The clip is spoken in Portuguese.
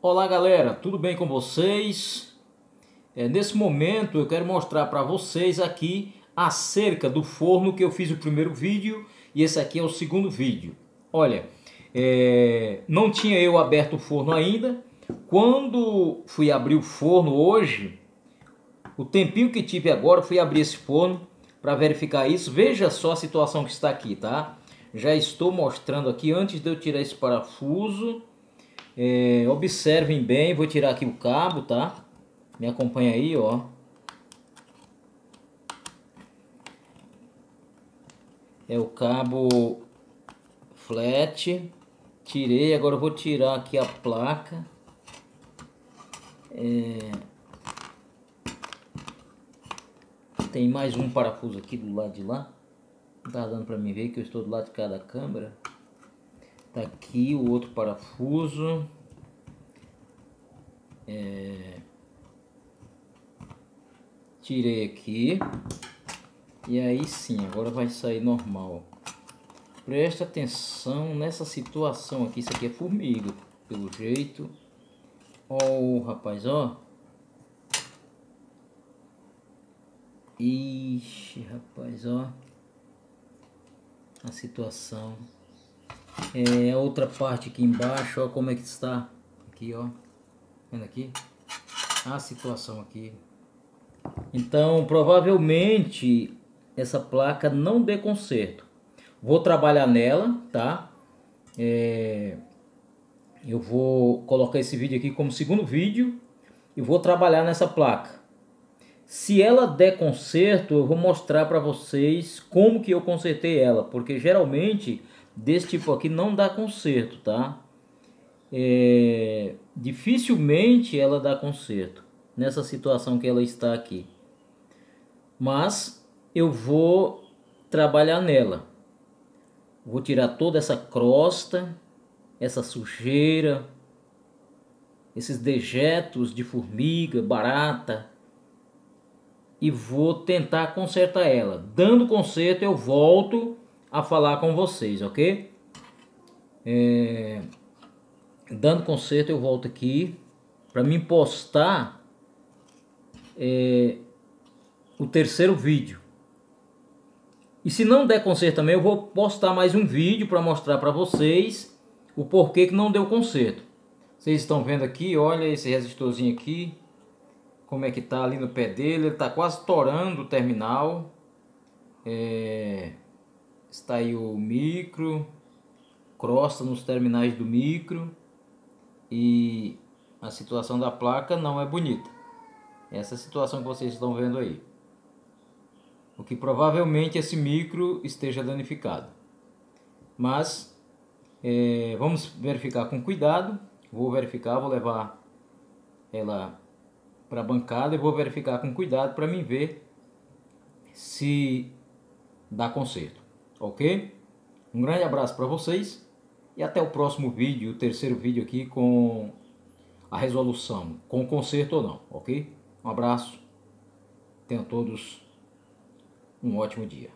Olá galera, tudo bem com vocês? Nesse momento eu quero mostrar para vocês aqui acerca do forno que eu fiz o primeiro vídeo e esse aqui é o segundo vídeo. Olha, não tinha eu aberto o forno ainda. Quando fui abrir o forno hoje, o tempinho que tive agora, fui abrir esse forno para verificar isso. Veja só a situação que está aqui, tá? Já estou mostrando aqui antes de eu tirar esse parafuso. Observem bem, vou tirar aqui o cabo, tá? Me acompanha aí, ó. É o cabo flat. Tirei, agora eu vou tirar aqui a placa. Tem mais um parafuso aqui do lado de lá. Não tá dando pra mim ver que eu estou do lado de cada câmera. Tá aqui o outro parafuso. Tirei aqui. E aí sim, agora vai sair normal. Presta atenção nessa situação aqui. Isso aqui é formiga, pelo jeito. Ó, rapaz, ó. Ixi, rapaz, ó. A situação. A outra parte aqui embaixo, ó, como é que está. Aqui, ó. Vendo aqui? A situação aqui. Então, provavelmente, essa placa não dê conserto. Vou trabalhar nela, tá? Eu vou colocar esse vídeo aqui como segundo vídeo e vou trabalhar nessa placa. Se ela der conserto, eu vou mostrar para vocês como que eu consertei ela, porque geralmente desse tipo aqui não dá conserto, tá? Dificilmente ela dá conserto nessa situação que ela está aqui. Mas eu vou trabalhar nela. Vou tirar toda essa crosta, essa sujeira, esses dejetos de formiga, barata, e vou tentar consertar ela. Dando conserto eu volto a falar com vocês, ok? Dando conserto eu volto aqui para mim postar o terceiro vídeo. E se não der conserto também, eu vou postar mais um vídeo para mostrar para vocês o porquê que não deu conserto. Vocês estão vendo aqui, olha esse resistorzinho aqui, como é que tá ali no pé dele. Ele tá quase torando o terminal. Está aí o micro, crosta nos terminais do micro. E a situação da placa não é bonita. Essa é a situação que vocês estão vendo aí. O que provavelmente esse micro esteja danificado. Mas vamos verificar com cuidado. Vou verificar, vou levar ela para a bancada e vou verificar com cuidado para mim ver se dá conserto. Ok? Um grande abraço para vocês e até o próximo vídeo, o terceiro vídeo aqui com a resolução, com conserto ou não, ok? Um abraço, tenham todos um ótimo dia.